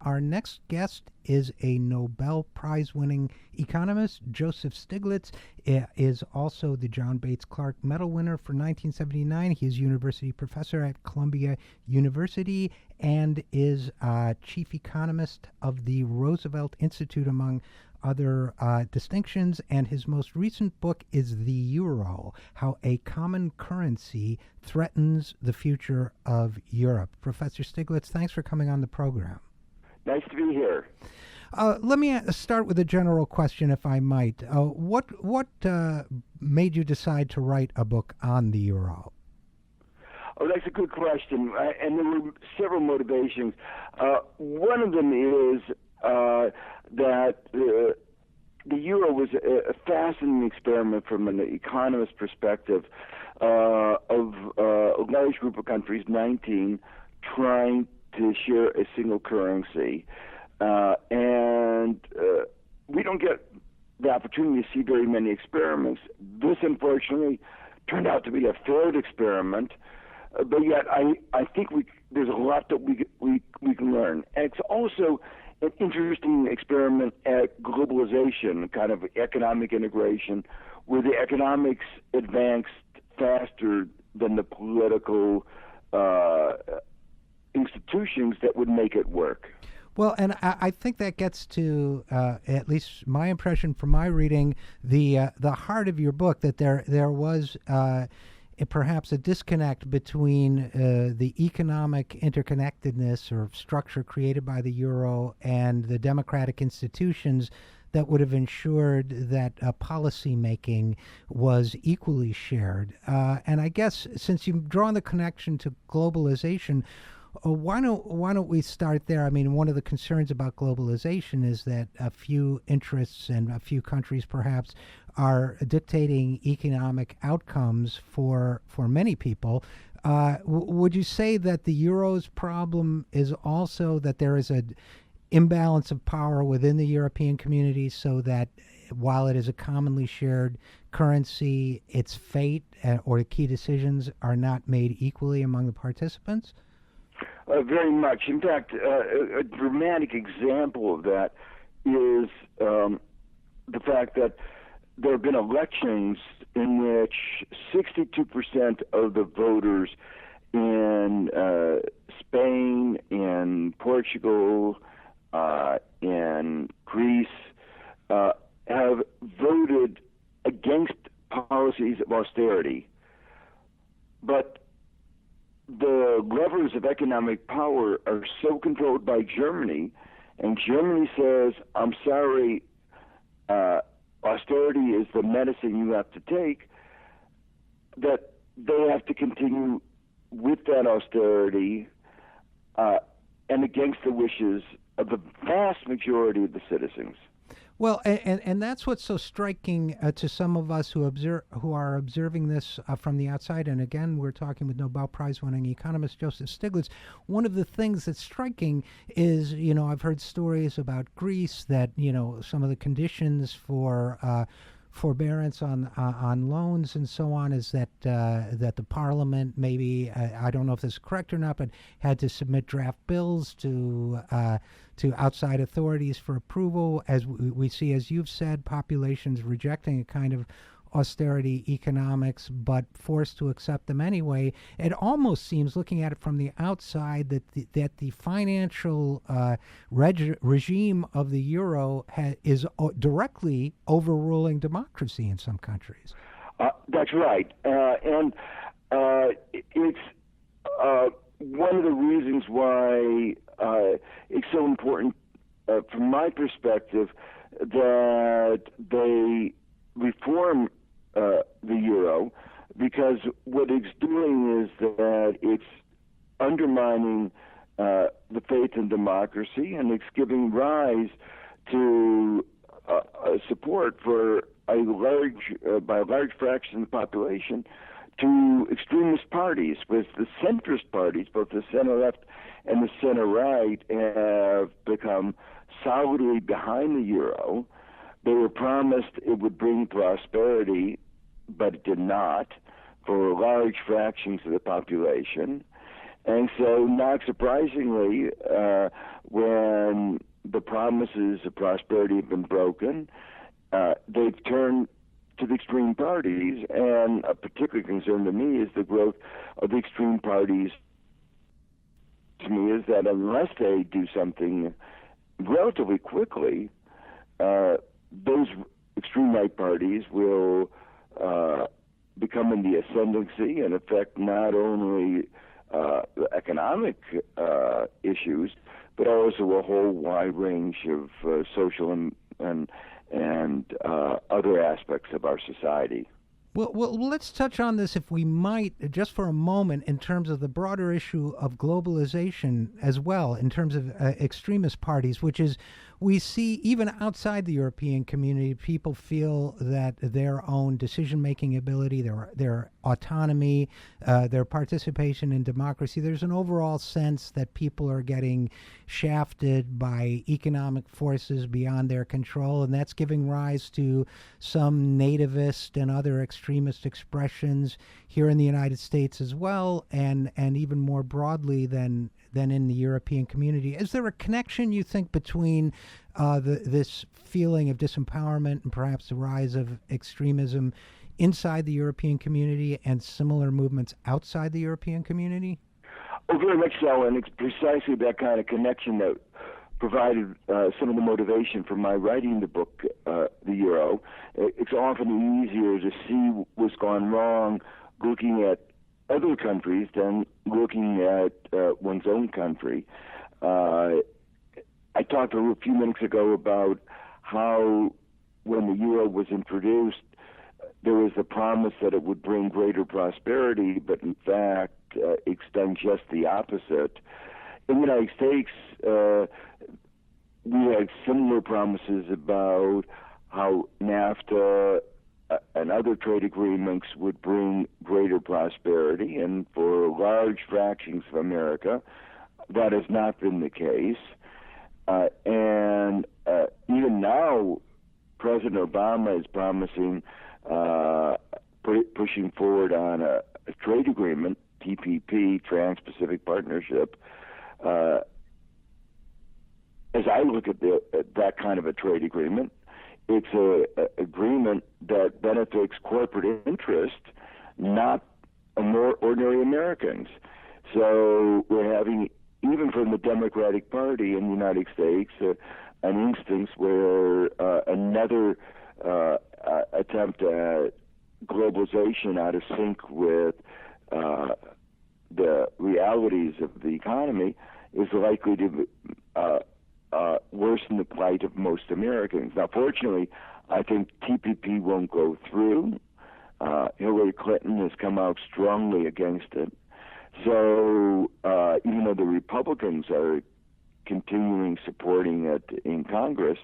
Our next guest is a Nobel Prize-winning economist. Joseph Stiglitz is also the John Bates Clark Medal winner for 1979. He is university professor at Columbia University and is chief economist of the Roosevelt Institute, among other distinctions, and his most recent book is The Euro, How a Common Currency Threatens the Future of Europe. Professor Stiglitz, thanks for coming on the program. Nice to be here. Let me start with a general question, if I might. What made you decide to write a book on the euro? Oh, that's a good question, and there were several motivations. One of them is that the euro was a fascinating experiment from an economist perspective of a large group of countries, 19, trying to share a single currency. And we don't get the opportunity to see very many experiments. This, unfortunately, turned out to be a failed experiment, but yet I think there's a lot that we can learn. And it's also an interesting experiment at globalization, kind of economic integration, where the economics advanced faster than the political institutions that would make it work. Well, and I think that gets to, at least my impression from my reading, the heart of your book, that there was perhaps a disconnect between the economic interconnectedness or structure created by the euro and the democratic institutions that would have ensured that policy making was equally shared. And I guess since you've drawn the connection to globalization, why don't we start there? I mean, one of the concerns about globalization is that a few interests and a few countries perhaps are dictating economic outcomes for many people. Would you say that the euro's problem is also that there is an imbalance of power within the European community, so that while it is a commonly shared currency, its fate or the key decisions are not made equally among the participants? Very much. In fact, a dramatic example of that is the fact that there have been elections in which 62% of the voters in Spain, in Portugal, in Greece have voted against policies of austerity. But the levers of economic power are so controlled by Germany, and Germany says, I'm sorry, austerity is the medicine you have to take, that they have to continue with that austerity and against the wishes of the vast majority of the citizens. Well, and that's what's so striking to some of us who are observing this from the outside. And again, we're talking with Nobel Prize-winning economist Joseph Stiglitz. One of the things that's striking is, I've heard stories about Greece that, some of the conditions for forbearance on loans and so on is that the parliament, maybe I don't know if this is correct or not, but had to submit draft bills to outside authorities for approval. As we see, as you've said, populations rejecting a kind of austerity economics, but forced to accept them anyway. It almost seems, looking at it from the outside, that the financial regime of the euro is directly overruling democracy in some countries. That's right, and it's one of the reasons why it's so important, from my perspective, that they reform the euro, because what it's doing is that it's undermining the faith in democracy, and it's giving rise to support for by a large fraction of the population to extremist parties, with the centrist parties, both the center left and the center right, have become solidly behind the euro. They were promised it would bring prosperity, but it did not, for large fractions of the population. And so, not surprisingly, when the promises of prosperity have been broken, they've turned to the extreme parties. And a particular concern to me is the growth of the extreme parties. To me, is that unless they do something relatively quickly, those extreme right parties will become in the ascendancy and affect not only economic issues, but also a whole wide range of social and other aspects of our society. Well, let's touch on this, if we might, just for a moment, in terms of the broader issue of globalization as well, in terms of extremist parties, which is we see even outside the European community, people feel that their own decision-making ability, their autonomy, their participation in democracy, there's an overall sense that people are getting shafted by economic forces beyond their control, and that's giving rise to some nativist and other extremist expressions here in the United States as well, and even more broadly than in the European community. Is there a connection, you think, between this feeling of disempowerment and perhaps the rise of extremism inside the European community and similar movements outside the European community? Oh, very much so, and it's precisely that kind of connection that provided some of the motivation for my writing the book, The Euro. It's often easier to see what's gone wrong looking at other countries than looking at one's own country. I talked a few minutes ago about how when the euro was introduced, there was the promise that it would bring greater prosperity, but in fact, it's done just the opposite. In the United States, we had similar promises about how NAFTA and other trade agreements would bring greater prosperity, and for large fractions of America, that has not been the case. And even now, President Obama is promising pushing forward on a trade agreement, TPP, Trans-Pacific Partnership. As I look at that kind of a trade agreement, it's an agreement that benefits corporate interest, not more ordinary Americans. So we're having, even from the Democratic Party in the United States, an instance where another attempt at globalization out of sync with the realities of the economy is likely to worsen the plight of most Americans. Now, fortunately, I think TPP won't go through. Hillary Clinton has come out strongly against it. So even though the Republicans are continuing supporting it in Congress,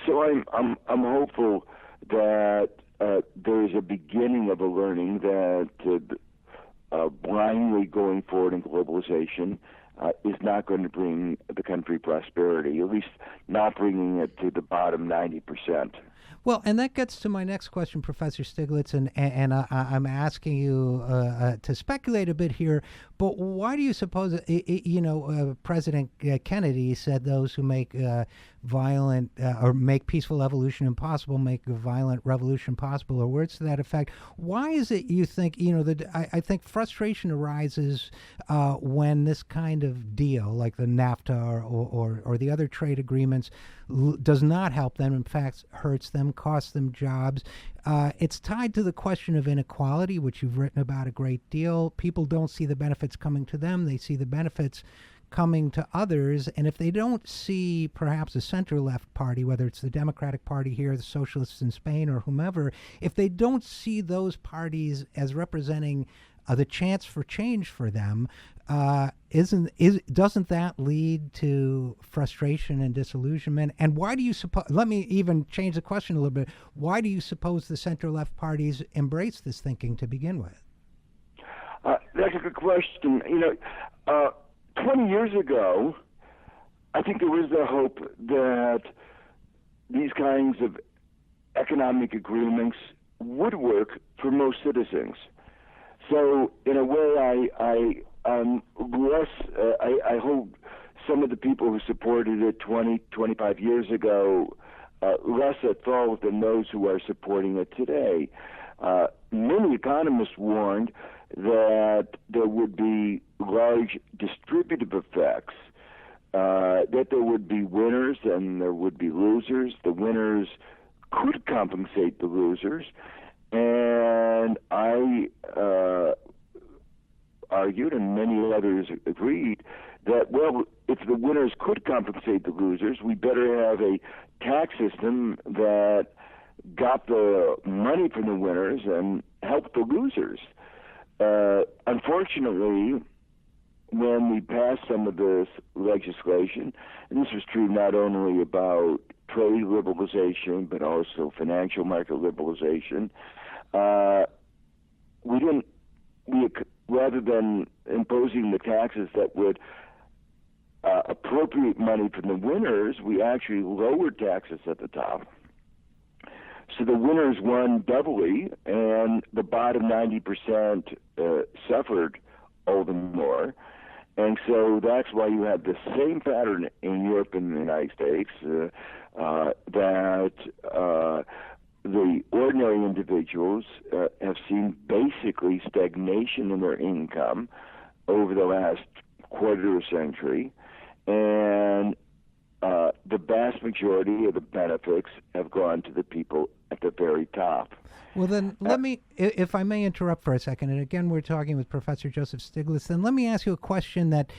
so I'm hopeful that there is a beginning of a learning that blindly going forward in globalization is not going to bring the country prosperity, at least not bringing it to the bottom 90%. Well, and that gets to my next question, Professor Stiglitz, and I'm asking you to speculate a bit here, but why do you suppose, President Kennedy said those who make violent or make peaceful evolution impossible make a violent revolution possible, or words to that effect. Why is it you think, I think frustration arises when this kind of deal, like the NAFTA or the other trade agreements, does not help them, in fact hurts them, costs them jobs. It's tied to the question of inequality, which you've written about a great deal. People don't see the benefits coming to them. They see the benefits coming to others. And if they don't see perhaps a center-left party, whether it's the Democratic Party here, the Socialists in Spain, or whomever, if they don't see those parties as representing the chance for change for them, doesn't that lead to frustration and disillusionment? And why do you suppose, let me even change the question a little bit, why do you suppose the center-left parties embrace this thinking to begin with? That's a good question. 20 years ago, I think there was the hope that these kinds of economic agreements would work for most citizens. So in a way, I less. I hope some of the people who supported it 20, 25 years ago less at fault than those who are supporting it today. Many economists warned that there would be large distributive effects, that there would be winners and there would be losers. The winners could compensate the losers, and I argued, and many others agreed, that, well, if the winners could compensate the losers, we better have a tax system that got the money from the winners and helped the losers. Unfortunately, when we passed some of this legislation, and this was true not only about trade liberalization but also financial market liberalization, rather than imposing the taxes that would appropriate money from the winners, we actually lowered taxes at the top. So the winners won doubly, and the bottom 90% suffered all the more. And so that's why you have the same pattern in Europe and the United States, that the ordinary individuals have seen basically stagnation in their income over the last quarter of a century, and the vast majority of the benefits have gone to the people at the very top. Well, then let me, if I may interrupt for a second, and again, we're talking with Professor Joseph Stiglitz, then let me ask you a question that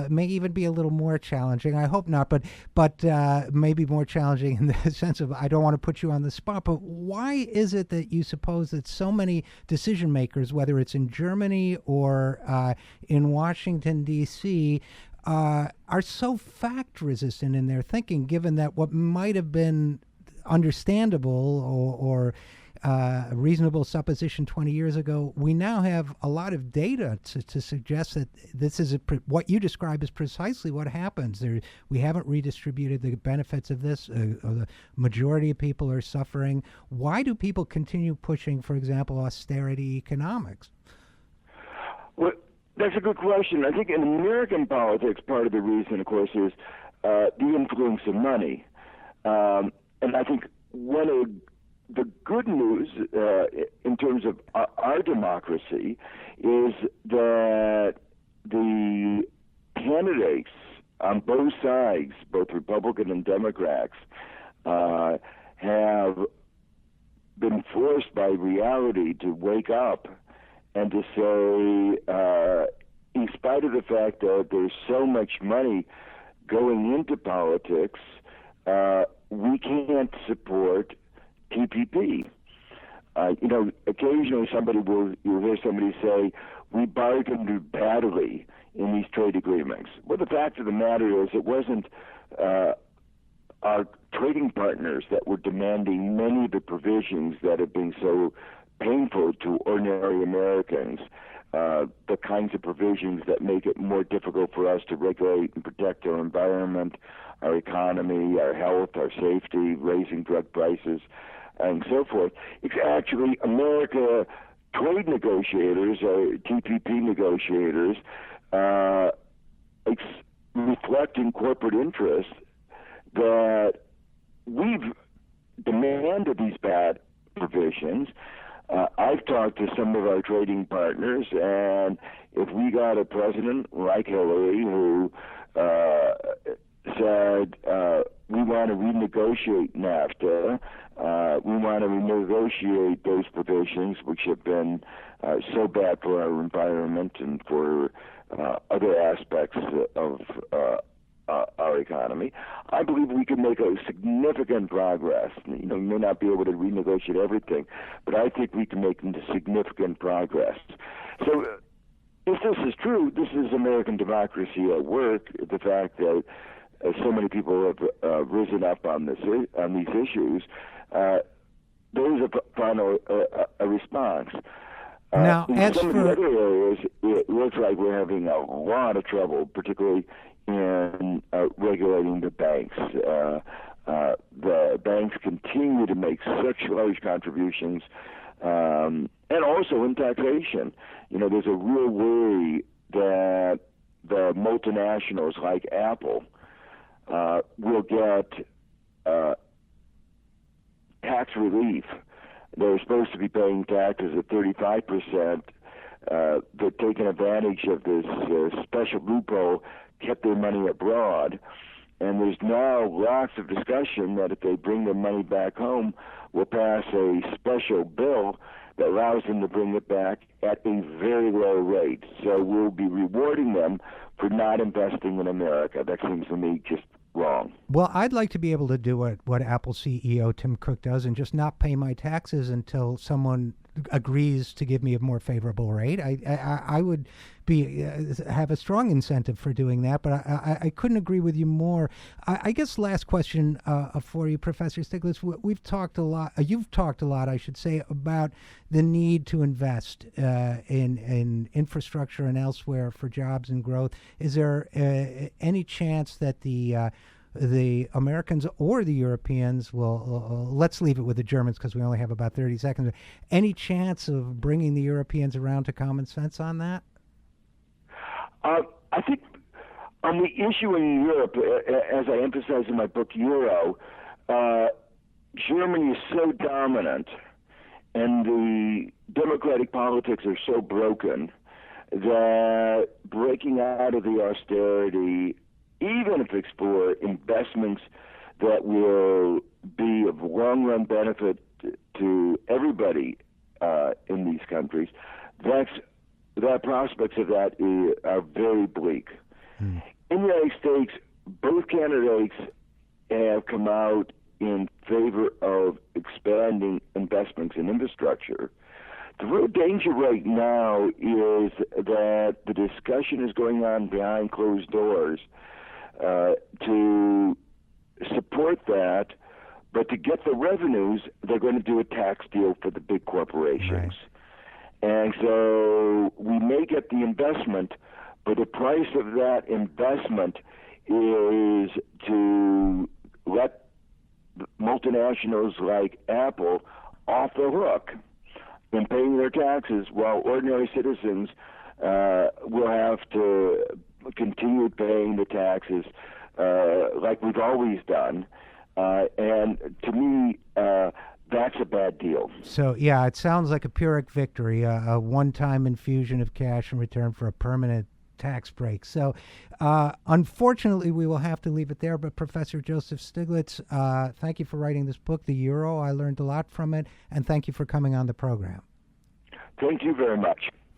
may even be a little more challenging. I hope not, but maybe more challenging in the sense of, I don't want to put you on the spot, but why is it that you suppose that so many decision makers, whether it's in Germany or in Washington, D.C., are so fact resistant in their thinking, given that what might have been understandable or a reasonable supposition 20 years ago, we now have a lot of data to suggest that this is what you describe as precisely what happens. We haven't redistributed the benefits of this. The majority of people are suffering. Why do people continue pushing, for example, austerity economics? Well, that's a good question. I think in American politics, part of the reason, of course, is the influence of money. And I think one of the good news in terms of our democracy is that the candidates on both sides, both Republican and Democrats, have been forced by reality to wake up and to say, in spite of the fact that there's so much money going into politics, we can't support TPP. Occasionally you'll hear somebody say, we bargained badly in these trade agreements. Well, the fact of the matter is it wasn't our trading partners that were demanding many of the provisions that have been so painful to ordinary Americans, the kinds of provisions that make it more difficult for us to regulate and protect our environment, our economy, our health, our safety, raising drug prices, and so forth. It's actually America trade negotiators, or TPP negotiators, reflecting corporate interests that we've demanded these bad provisions. I've talked to some of our trading partners, and if we got a president like Hillary who said, we want to renegotiate NAFTA, we want to renegotiate those provisions which have been so bad for our environment and for other aspects of our economy, I believe we can make a significant progress. We may not be able to renegotiate everything, but I think we can make significant progress. So if this is true, this is American democracy at work, the fact that so many people have risen up on these issues. There is a response. Now, in some of the other areas, it looks like we're having a lot of trouble, particularly in regulating the banks. The banks continue to make such large contributions, and also in taxation. There's a real worry that multinationals like Apple will get tax relief. They're supposed to be paying taxes at 35%. They're taking advantage of this special loophole, kept their money abroad. And there's now lots of discussion that if they bring their money back home, we'll pass a special bill that allows them to bring it back at a very low rate. So we'll be rewarding them for not investing in America. That seems to me just wrong. Well, I'd like to be able to do what Apple CEO Tim Cook does and just not pay my taxes until someone agrees to give me a more favorable rate. I would have a strong incentive for doing that, but I couldn't agree with you more. I guess last question for you, Professor Stiglitz. We've talked a lot. You've talked a lot, I should say, about the need to invest in infrastructure and elsewhere for jobs and growth. Is there any chance that the Americans or the Europeans will, let's leave it with the Germans because we only have about 30 seconds. Any chance of bringing the Europeans around to common sense on that? I think on the issue in Europe, as I emphasize in my book, Euro, Germany is so dominant and the democratic politics are so broken that breaking out of the austerity, even if it's for investments that will be of long-run benefit to everybody in these countries, the prospects of that are very bleak. In the United States, both candidates have come out in favor of expanding investments in infrastructure. The real danger right now is that the discussion is going on behind closed doors to support that, but to get the revenues, they're going to do a tax deal for the big corporations. Right. And so we may get the investment, but the price of that investment is to let multinationals like Apple off the hook in paying their taxes, while ordinary citizens will have to continue paying the taxes like we've always done. And to me, that's a bad deal. So, yeah, it sounds like a Pyrrhic victory, a one-time infusion of cash in return for a permanent tax break. So, unfortunately, we will have to leave it there. But Professor Joseph Stiglitz, thank you for writing this book, The Euro. I learned a lot from it, and thank you for coming on the program. Thank you very much.